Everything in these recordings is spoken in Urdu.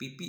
PP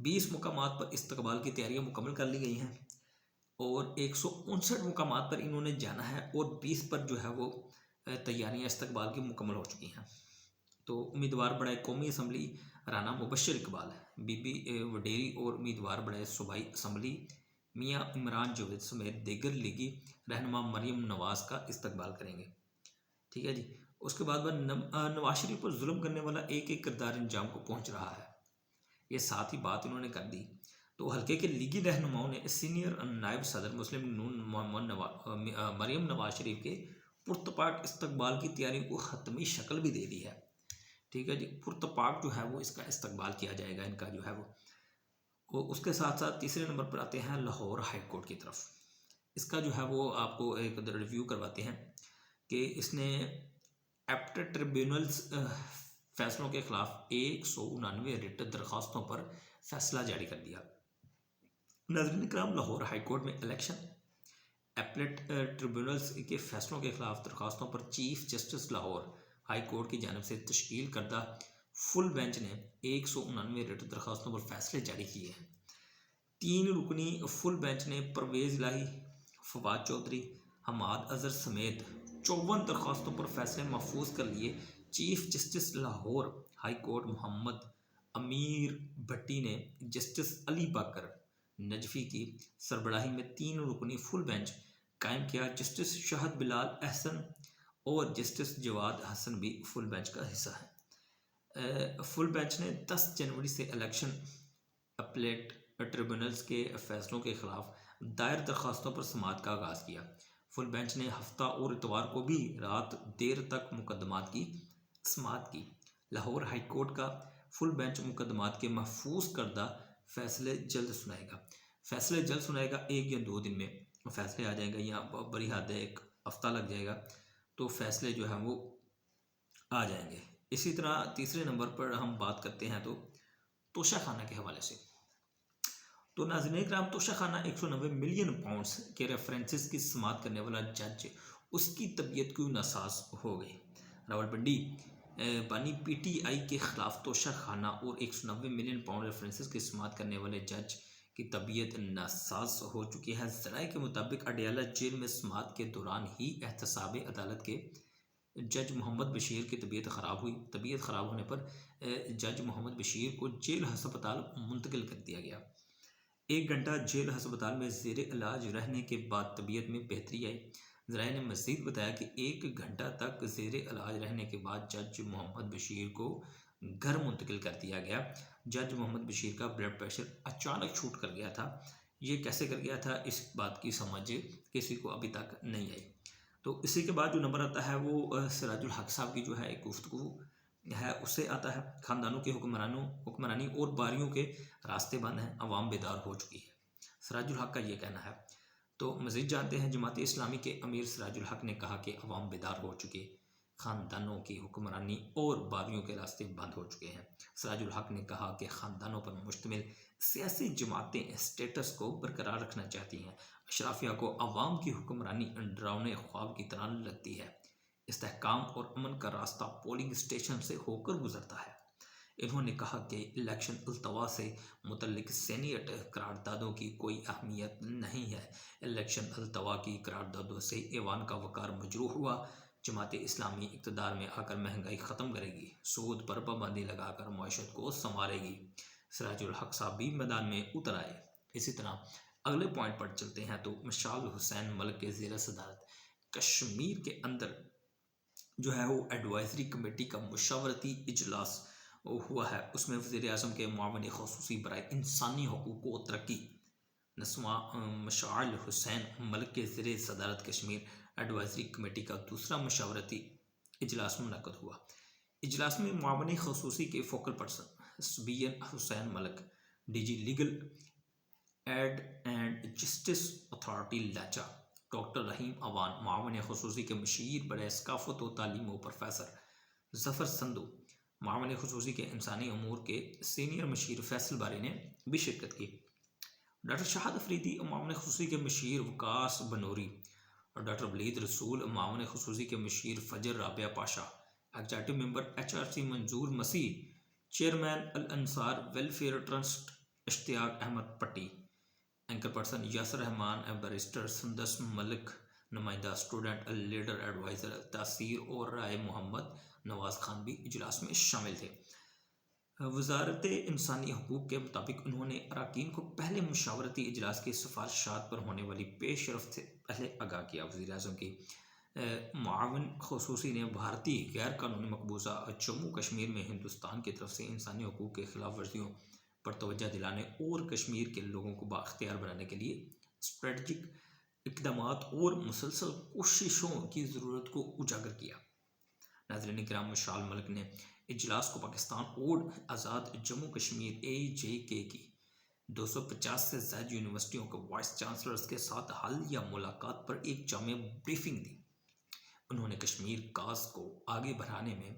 20 مقامات پر استقبال کی تیاریاں مکمل کر لی گئی ہیں اور 159 مقامات پر انہوں نے جانا ہے اور 20 پر جو ہے وہ تیاریاں استقبال کی مکمل ہو چکی ہیں۔ تو امیدوار بڑھائے قومی اسمبلی رانا مبشر اقبال، بی بی وڈیری اور امیدوار بڑھائے صوبائی اسمبلی میاں عمران جاوید سمیت دیگر لیگی رہنما مریم نواز کا استقبال کریں گے۔ ٹھیک ہے جی۔ اس کے بعد نواز شریف پر ظلم کرنے والا ایک ایک کردار انجام کو پہنچ رہا ہے، یہ ساتھ ہی بات انہوں نے کر دی۔ تو حلقے کے لیگی رہنماؤں نے سینئر نائب صدر مسلم نون محمد مریم نواز شریف کے پرتپاک استقبال کی تیاری کو حتمی شکل بھی دے دی ہے۔ ٹھیک ہے جی، پرتپاک جو ہے وہ اس کا استقبال کیا جائے گا ان کا جو ہے وہ اس کے ساتھ ساتھ تیسرے نمبر پر آتے ہیں لاہور ہائی کورٹ کی طرف۔ اس کا جو ہے وہ آپ کو ایک ریویو کرواتے ہیں کہ اس نے ایپٹ ٹریبیونلز فیصلوں کے خلاف 199 ریٹ درخواستوں پر فیصلہ جاری کر دیا۔ ناظرین کرام، لاہور ہائی کورٹ میں الیکشن ایپلیٹ ٹریبیونلز کے فیصلوں کے خلاف درخواستوں پر chief justice Lahore high court کی جانب سے تشکیل کردہ فل بینچ نے 199 ریٹ درخواستوں پر فیصلے جاری کیے ہیں۔ 3 رکنی فل بینچ نے پرویز الہی، فواد چودھری، حماد اظہر سمیت 54 درخواستوں پر فیصلے محفوظ کر لیے۔ Chief justice Lahore high court Muhammad Ameer Bhatti نے جسٹس علی باقر نجفی کی سربراہی میں 3 رکنی فل بینچ قائم کیا۔ جسٹس شہد بلال احسن اور جسٹس جواد حسن بھی فل بینچ کا حصہ ہیں۔ فل بینچ نے 10 جنوری سے الیکشن اپلیٹ ٹریبیونلز کے فیصلوں کے خلاف دائر درخواستوں پر سماعت کا آغاز کیا۔ فل بینچ نے ہفتہ اور اتوار کو بھی رات دیر تک مقدمات کی سماعت کی۔ لاہور ہائی کورٹ کا فل بینچ مقدمات کے محفوظ کردہ فیصلے جلد سنائے گا۔ فیصلے جلد سنائے گا، 1 یا 2 دن میں فیصلے آ جائیں گے یا بڑی حد ہے 1 ہفتہ لگ جائے گا، تو فیصلے جو ہیں وہ آ جائیں گے۔ اسی طرح تیسرے نمبر پر ہم بات کرتے ہیں تو توشہ خانہ کے حوالے سے۔ تو ناظرین کرام، توشہ خانہ 190 ملین پاؤنڈز کے ریفرنسز کی سماعت کرنے والا جج، اس کی طبیعت کیوں ناساز ہو گئی۔ راولپنڈی بانی پی ٹی آئی کے خلاف توشہ خانہ اور 190 ملین پاؤنڈ ریفرنسز کی سماعت کرنے والے جج کی طبیعت ناساز ہو چکی ہے۔ ذرائع کے مطابق اڈیالہ جیل میں سماعت کے دوران ہی احتساب عدالت کے جج محمد بشیر کی طبیعت خراب ہوئی۔ طبیعت خراب ہونے پر جج محمد بشیر کو جیل ہسپتال منتقل کر دیا گیا۔ 1 گھنٹہ جیل ہسپتال میں زیر علاج رہنے کے بعد طبیعت میں بہتری آئی۔ ذرائع نے مزید بتایا کہ 1 گھنٹہ تک زیر علاج رہنے کے بعد جج محمد بشیر کو گھر منتقل کر دیا گیا۔ جج محمد بشیر کا بلڈ پریشر اچانک چھوٹ کر گیا تھا۔ یہ کیسے کر گیا تھا، اس بات کی سمجھ کسی کو ابھی تک نہیں آئی۔ تو اسی کے بعد جو نمبر آتا ہے وہ سراج الحق صاحب کی جو ہے ایک گفتگو ہے، اس سے آتا ہے۔ خاندانوں کی حکمرانی اور باریوں کے راستے بند ہیں، عوام بیدار ہو چکی ہے، سراج الحق کا یہ کہنا ہے۔ تو مزید جانتے ہیں، جماعت اسلامی کے امیر سراج الحق نے کہا کہ عوام بیدار ہو چکے، خاندانوں کی حکمرانی اور باغیوں کے راستے بند ہو چکے ہیں۔ سراج الحق نے کہا کہ خاندانوں پر مشتمل سیاسی جماعتیں اسٹیٹس کو برقرار رکھنا چاہتی ہیں۔ اشرافیہ کو عوام کی حکمرانی ڈراؤنے خواب کی طرح لگتی ہے۔ استحکام اور امن کا راستہ پولنگ اسٹیشن سے ہو کر گزرتا ہے۔ انہوں نے کہا کہ الیکشن التوا سے متعلق سینیٹ قراردادوں کی کوئی اہمیت نہیں ہے۔ الیکشن التوا کی قراردادوں سے ایوان کا وقار مجروح ہوا۔ جماعت اسلامی اقتدار میں آ کر مہنگائی ختم کرے گی، سود پر پابندی لگا کر معیشت کو سنوارے گی۔ سراج الحق صاحب بھی میدان میں اتر آئے۔ اسی طرح اگلے پوائنٹ پر چلتے ہیں تو مشال حسین ملک کے زیر صدارت کشمیر کے اندر جو ہے وہ ایڈوائزری کمیٹی کا مشاورتی اجلاس ہوا ہے۔ اس میں وزیر اعظم کے معاون خصوصی برائے انسانی حقوق و ترقی مشعل حسین ملک کے زیر صدارت کشمیر ایڈوائزری کمیٹی کا دوسرا مشاورتی اجلاس منعقد ہوا۔ اجلاس میں معاون خصوصی کے focal person Sabeen Hussain Malik, D G legal aid and justice authority لاچا، ڈاکٹر رحیم اوان، معاون خصوصی کے مشیر برائے ثقافت و تعلیم و پروفیسر ظفر سندھو، معاون خصوصی کے انسانی امور کے سینئر مشیر فیصل باری نے بھی شرکت کی۔ ڈاکٹر شاہد افریدی، معاون خصوصی کے مشیر وکاس بنوری، ڈاکٹر ولید رسول، معاون خصوصی کے مشیر Fajr Rabia Pasha, executive member H R C Manzoor Masih, chairman Alansar welfare trust Ishtiaq Ahmed پٹی، anchor person Yasir Rehman, barrister Sundus Malik, نمائندہ اسٹوڈنٹ لیڈر ایڈوائزر تاثیر اور رائے محمد نواز خان بھی اجلاس میں شامل تھے۔ وزارت انسانی حقوق کے مطابق انہوں نے اراکین کو پہلے مشاورتی اجلاس کی سفارشات پر ہونے والی پیش رفت سے پہلے آگاہ کیا۔ وزیر اعظم کی معاون خصوصی نے بھارتی غیر قانونی مقبوضہ جموں کشمیر میں ہندوستان کی طرف سے انسانی حقوق کے خلاف ورزیوں پر توجہ دلانے اور کشمیر کے لوگوں کو بااختیار بنانے کے لیے اسٹریٹجک اقدامات اور مسلسل کوششوں کی ضرورت کو اجاگر کیا۔ ناظرین کرام، مشال ملک نے اجلاس کو پاکستان اور آزاد جموں کشمیر AJK کی 250 سے زائد یونیورسٹیوں کے وائس چانسلرز کے ساتھ حالیہ ملاقات پر ایک جامع بریفنگ دی۔ انہوں نے کشمیر کاز کو آگے بڑھانے میں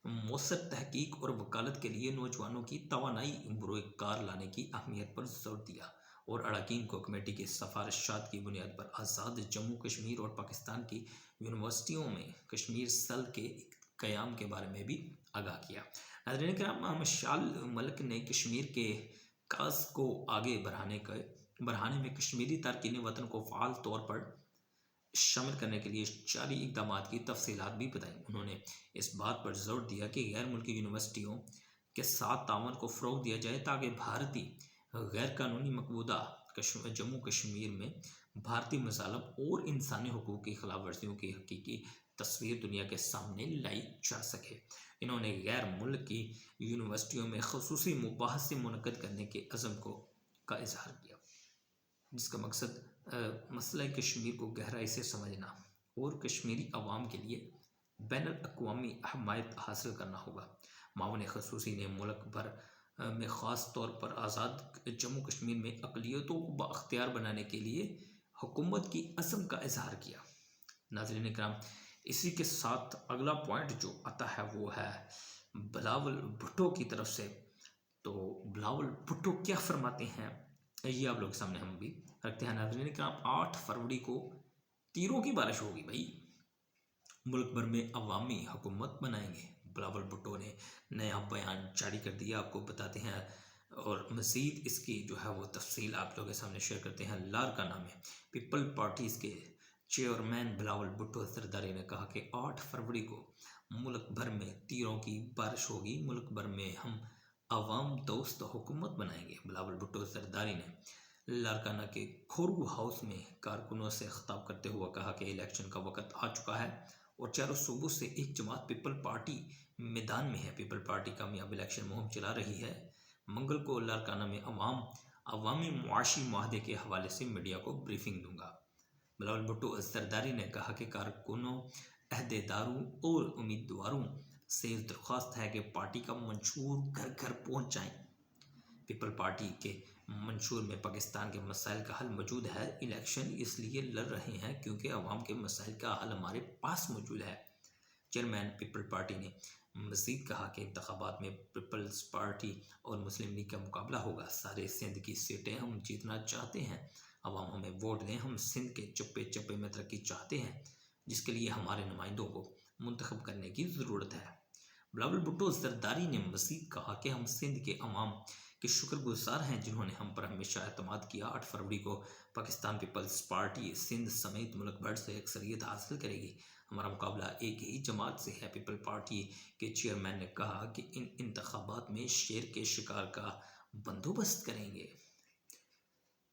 مؤثر تحقیق اور وکالت کے لیے نوجوانوں کی توانائی بروئے کار لانے کی اہمیت پر زور دیا اور اراکین کو کمیٹی کی سفارشات کی بنیاد پر آزاد جموں کشمیر اور پاکستان کی یونیورسٹیوں میں کشمیر سیل کے قیام کے بارے میں بھی آگاہ کیا۔ ناظرین کرام، مشال ملک نے کشمیر کے کاز کو آگے بڑھانے میں کشمیری تارکین وطن کو فعال طور پر شامل کرنے کے لیے جاری اقدامات کی تفصیلات بھی بتائیں۔ انہوں نے اس بات پر زور دیا کہ غیر ملکی یونیورسٹیوں کے ساتھ تعاون کو فروغ دیا جائے تاکہ بھارتی غیر قانونی مقبوضہ جموں کشمیر میں بھارتی مظالم اور انسانی حقوق کی خلاف ورزیوں کی حقیقی تصویر دنیا کے سامنے لائی جا سکے۔ انہوں نے غیر ملکی یونیورسٹیوں میں خصوصی مباحث منعقد کرنے کے عزم کا اظہار کیا، جس کا مقصد مسئلہ کشمیر کو گہرائی سے سمجھنا اور کشمیری عوام کے لیے بین الاقوامی حمایت حاصل کرنا ہوگا۔ معاون خصوصی نے ملک بھر میں خاص طور پر آزاد جموں کشمیر میں اقلیتوں کو بااختیار بنانے کے لیے حکومت کی عزم کا اظہار کیا۔ ناظرین کرام، اسی کے ساتھ اگلا پوائنٹ جو آتا ہے وہ ہے بلاول بھٹو کی طرف سے۔ تو بلاول بھٹو کیا فرماتے ہیں یہ آپ لوگ کے سامنے ہم بھی رکھتے ہیں۔ ناظرین کرام، 8 فروری کو تیروں کی بارش ہوگی بھائی، ملک بھر میں عوامی حکومت بنائیں گے، بلاول بھٹو نے نیا بیان جاری کر دیا، آپ کو بتاتے ہیں اور مزید اس کی جو ہے وہ تفصیل آپ لوگوں کے سامنے شیئر کرتے ہیں۔ لارکانہ میں پیپل پارٹیز کے چیئرمین بلاول بھٹو زرداری نے کہا کہ 8 فروری کو ملک بھر میں تیروں کی بارش ہوگی، ملک بھر میں ہم عوام دوست حکومت بنائیں گے۔ بلاول بھٹو زرداری نے لارکانہ کے کھورو ہاؤس میں کارکنوں سے خطاب کرتے ہوئے کہا کہ الیکشن کا وقت آ چکا ہے اور چاروں صوبوں سے ایک جماعت پیپل پارٹی میدان میں ہے۔ پیپل پارٹی کامیاب الیکشن مہم چلا رہی ہے۔ منگل کو لارکانہ میں عوامی معاشی معاہدے کے حوالے سے میڈیا کو بریفنگ دوں گا۔ بلاول بھٹو زرداری نے کہا کہ کارکنوں، عہدیداروں اور امیدواروں سے درخواست ہے کہ پارٹی کا منشور گھر گھر پہنچ جائیں۔ پیپل پارٹی کے منشور میں پاکستان کے مسائل کا حل موجود ہے۔ الیکشن اس لیے لڑ رہے ہیں کیونکہ عوام کے مسائل کا حل ہمارے پاس موجود ہے۔ چیئرمین پیپل پارٹی نے مزید کہا کہ انتخابات میں پیپلز پارٹی اور مسلم لیگ کا مقابلہ ہوگا۔ سارے سندھ کی سیٹیں ہم جیتنا چاہتے ہیں، عوام ہمیں ووٹ دیں، ہم سندھ کے چپے چپے میں ترقی چاہتے ہیں، جس کے لیے ہمارے نمائندوں کو منتخب کرنے کی ضرورت ہے۔ بلاول بھٹو زرداری نے مزید کہا کہ ہم سندھ کے عوام کے شکر گزار ہیں جنہوں نے ہم پر ہمیشہ اعتماد کیا۔ 8 فروری کو پاکستان پیپلز پارٹی سندھ سمیت ملک بھر سے اکثریت حاصل کرے گی۔ ہمارا مقابلہ ایک ہی جماعت سے ہے۔ پیپل پارٹی کے چیئرمین نے کہا کہ ان انتخابات میں شیر کے شکار کا بندوبست کریں گے۔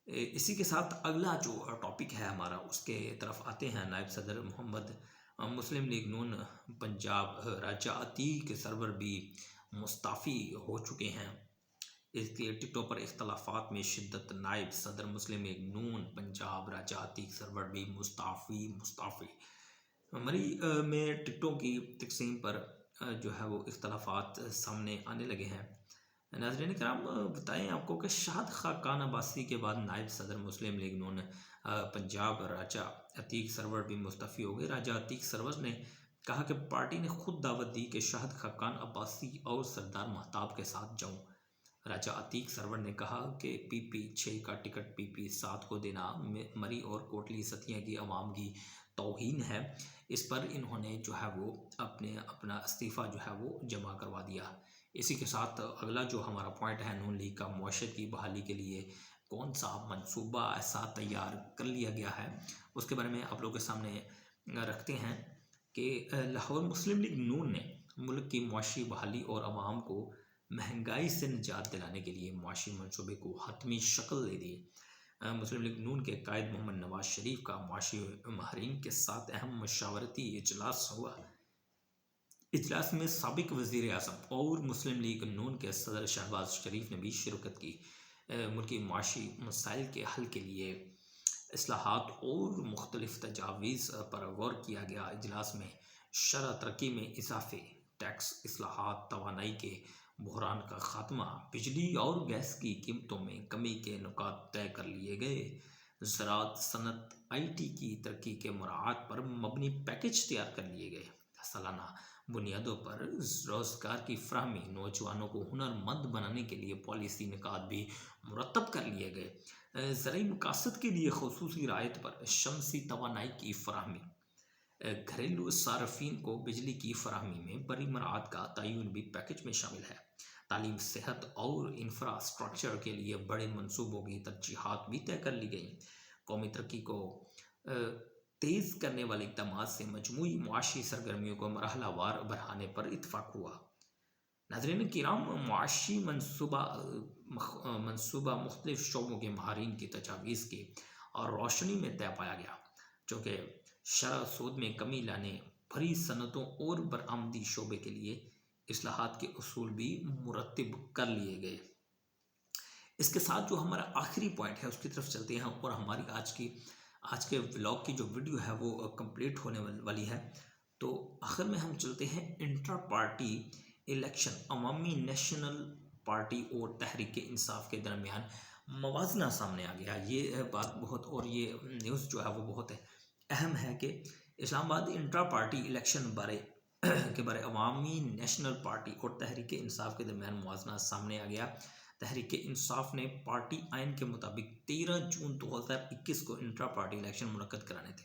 اسی کے ساتھ اگلا جو ٹاپک ہے ہمارا اس کے طرف آتے ہیں۔ نائب صدر محمد مسلم لیگ نون پنجاب راجہ عتیق سرور بھی مستعفی ہو چکے ہیں۔ اس کے ٹکٹوں پر اختلافات میں شدت، نائب صدر مسلم لیگ نون پنجاب راجہ عتیق سرور بھی مستعفی۔ مری میں ٹکٹوں کی تقسیم پر جو ہے وہ اختلافات سامنے آنے لگے ہیں۔ ناظرین کرام، بتائیں آپ کو کہ شاہد خاقان عباسی کے بعد نائب صدر مسلم لیگ نون پنجاب راجہ عتیق سرور بھی مستعفی ہو گئے۔ راجہ عتیق سرور نے کہا کہ پارٹی نے خود دعوت دی کہ شاہد خاقان عباسی اور سردار مہتاب کے ساتھ جاؤں۔ راجہ عتیق سرور نے کہا کہ PP6 کا ٹکٹ PP7 کو دینا مری اور کوٹلی ستیاں کی عوام کی توہین ہے۔ اس پر انہوں نے جو ہے وہ اپنا استعفیٰ جو ہے وہ جمع کروا دیا۔ اسی کے ساتھ اگلا جو ہمارا پوائنٹ ہے، نون لیگ کا معیشت کی بحالی کے لیے کون سا منصوبہ ایسا تیار کر لیا گیا ہے، اس کے بارے میں آپ لوگوں کے سامنے رکھتے ہیں کہ لاہور مسلم لیگ نون نے ملک کی معاشی بحالی اور عوام کو مہنگائی سے نجات دلانے کے لیے معاشی منصوبے کو حتمی شکل دے دی۔ مسلم لیگ نون کے قائد محمد نواز شریف کا معاشی ماہرین کے ساتھ اہم مشاورتی اجلاس ہوا۔ اجلاس میں سابق وزیر اعظم اور مسلم لیگ نون کے صدر شہباز شریف نے بھی شرکت کی۔ ملکی معاشی مسائل کے حل کے لیے اصلاحات اور مختلف تجاویز پر غور کیا گیا۔ اجلاس میں شرح ترقی میں اضافے، ٹیکس اصلاحات، توانائی کے بحران کا خاتمہ، بجلی اور گیس کی قیمتوں میں کمی کے نکات طے کر لیے گئے۔ زراعت، صنعت، آئی ٹی کی ترقی کے مراعات پر مبنی پیکج تیار کر لیے گئے۔ سالانہ بنیادوں پر روزگار کی فراہمی، نوجوانوں کو ہنر مند بنانے کے لیے پالیسی نکات بھی مرتب کر لیے گئے۔ زرعی مقاصد کے لیے خصوصی رعایت پر شمسی توانائی کی فراہمی، گھریلو صارفین کو بجلی کی فراہمی میں بڑی مراعات کا تعین بھی پیکج میں شامل ہے۔ تعلیم، صحت اور انفراسٹرکچر کے لیے بڑے منصوبوں کی ترجیحات بھی طے کر لی گئیں۔ قومی ترقی کو تیز کرنے والے اقدامات سے مجموعی معاشی سرگرمیوں کو مرحلہ وار بڑھانے پر اتفاق ہوا۔ ناظرین کرام، معاشی منصوبہ مختلف شعبوں کے ماہرین کی تجاویز کی اور روشنی میں طے پایا گیا، چونکہ شرح سود میں کمی لانے، بڑی صنعتوں اور برآمدی شعبے کے لیے اصلاحات کے اصول بھی مرتب کر لیے گئے۔ اس کے ساتھ جو ہمارا آخری پوائنٹ ہے اس کی طرف چلتے ہیں، اور ہماری آج کے ولاگ کی جو ویڈیو ہے وہ کمپلیٹ ہونے والی ہے۔ تو آخر میں ہم چلتے ہیں انٹرا پارٹی الیکشن، عوامی نیشنل پارٹی اور تحریک انصاف کے درمیان موازنہ سامنے آ گیا۔ یہ بات بہت، اور یہ نیوز جو ہے وہ بہت اہم ہے کہ اسلام آباد انٹرا پارٹی الیکشن کے بارے عوامی نیشنل پارٹی اور تحریک انصاف کے درمیان موازنہ سامنے آ گیا۔ تحریک انصاف نے پارٹی آئین کے مطابق 13 جون 2021 کو انٹرا پارٹی الیکشن منعقد کرانے تھے۔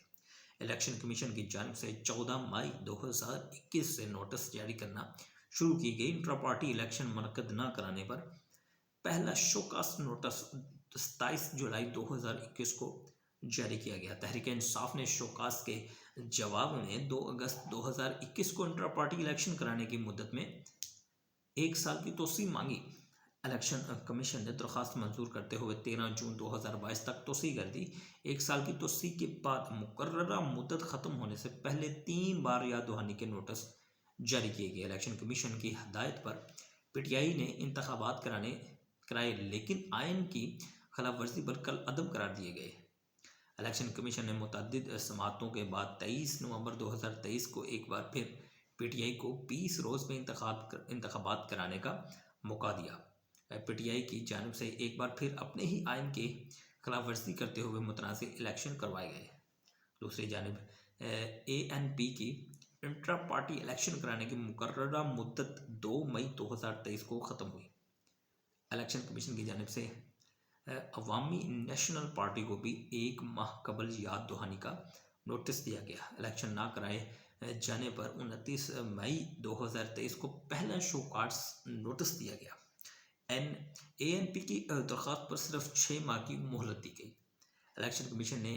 الیکشن کمیشن کی جانب سے 14 مئی 2021 سے نوٹس جاری کرنا شروع کی گئی۔ انٹرا پارٹی الیکشن منعقد نہ کرانے پر پہلا شوکاز نوٹس 27 جولائی 2021 کو جاری کیا گیا۔ تحریک انصاف نے شوکاز کے جواب میں 2 اگست 2021 کو انٹرا پارٹی الیکشن کرانے کی مدت میں 1 سال کی توسیع مانگی۔ الیکشن کمیشن نے درخواست منظور کرتے ہوئے 13 جون 2022 تک توسیع کر دی۔ 1 سال کی توسیع کے بعد مقررہ مدت ختم ہونے سے پہلے 3 بار یاد دہانی کے نوٹس جاری کیے گئے۔ الیکشن کمیشن کی ہدایت پر پی ٹی آئی نے انتخابات کرائے، لیکن آئین کی خلاف ورزی پر کل عدم قرار دیے گئے۔ الیکشن کمیشن نے متعدد سماعتوں کے بعد 23 نومبر 2023 کو ایک بار پھر پی ٹی آئی کو 20 روز میں انتخابات کرانے کا موقع دیا۔ پی ٹی آئی کی جانب سے ایک بار پھر اپنے ہی آئین کی خلاف ورزی کرتے ہوئے متنازع الیکشن کروائے گئے۔ دوسری جانب اے این پی کی انٹرا پارٹی الیکشن کرانے کی مقررہ مدت 2 مئی 2023 کو ختم ہوئی۔ الیکشن کمیشن کی جانب سے عوامی نیشنل پارٹی کو بھی 1 ماہ قبل یاد دہانی کا نوٹس دیا گیا۔ الیکشن نہ کرائے جانے پر 29 مئی 2023 کو پہلا شو کاز نوٹس دیا گیا۔ اے این پی کی درخواست پر صرف 6 ماہ کی مہلت دی گئی۔ الیکشن کمیشن نے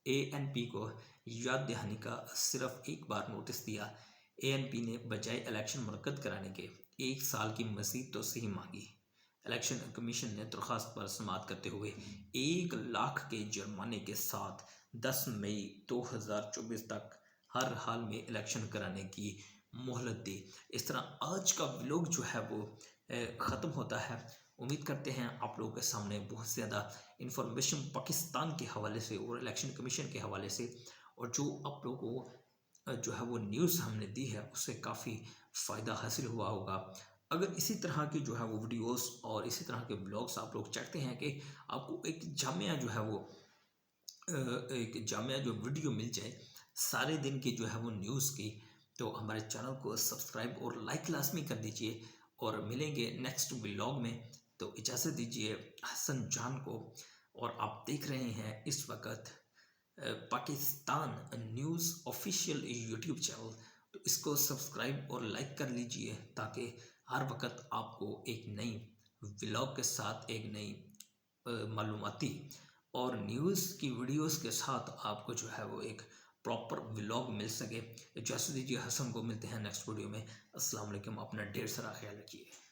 اے این پی کو یاد دہانی کا صرف 1 بار نوٹس دیا۔ اے این پی نے بجائے الیکشن منعقد کرانے کے 1 سال کی مزید توسیع مانگی۔ الیکشن کمیشن نے درخواست پر سماعت کرتے ہوئے 1 لاکھ کے جرمانے کے ساتھ 10 مئی 2024 تک ہر حال میں الیکشن کرانے کی مہلت دی۔ اس طرح آج کا ولاگ جو ہے وہ ختم ہوتا ہے۔ امید کرتے ہیں آپ لوگوں کے سامنے بہت زیادہ انفارمیشن پاکستان کے حوالے سے اور الیکشن کمیشن کے حوالے سے، اور جو آپ لوگوں کو جو ہے وہ نیوز ہم نے دی ہے اس سے کافی فائدہ حاصل ہوا ہوگا۔ اگر اسی طرح کی جو ہے وہ ویڈیوز اور اسی طرح کے بلاگس آپ لوگ چاہتے ہیں کہ آپ کو ایک جامعہ جو ہے وہ جو ویڈیو مل جائے سارے دن کی جو ہے وہ نیوز کی، تو ہمارے چینل کو سبسکرائب اور لائک لازمی کر دیجئے، اور ملیں گے نیکسٹ ولاگ میں۔ تو اجازت دیجئے حسن جان کو، اور آپ دیکھ رہے ہیں اس وقت Pakistan news official YouTube channel, تو اس کو سبسکرائب اور لائک کر لیجئے تاکہ ہر وقت آپ کو ایک نئی ولاگ کے ساتھ، ایک نئی معلوماتی اور نیوز کی ویڈیوز کے ساتھ آپ کو جو ہے وہ ایک پراپر ولاگ مل سکے۔ اجازت دیجیے، حسن کو ملتے ہیں نیکسٹ ویڈیو میں۔ السلام علیکم، اپنا ڈھیر سارا خیال رکھیے۔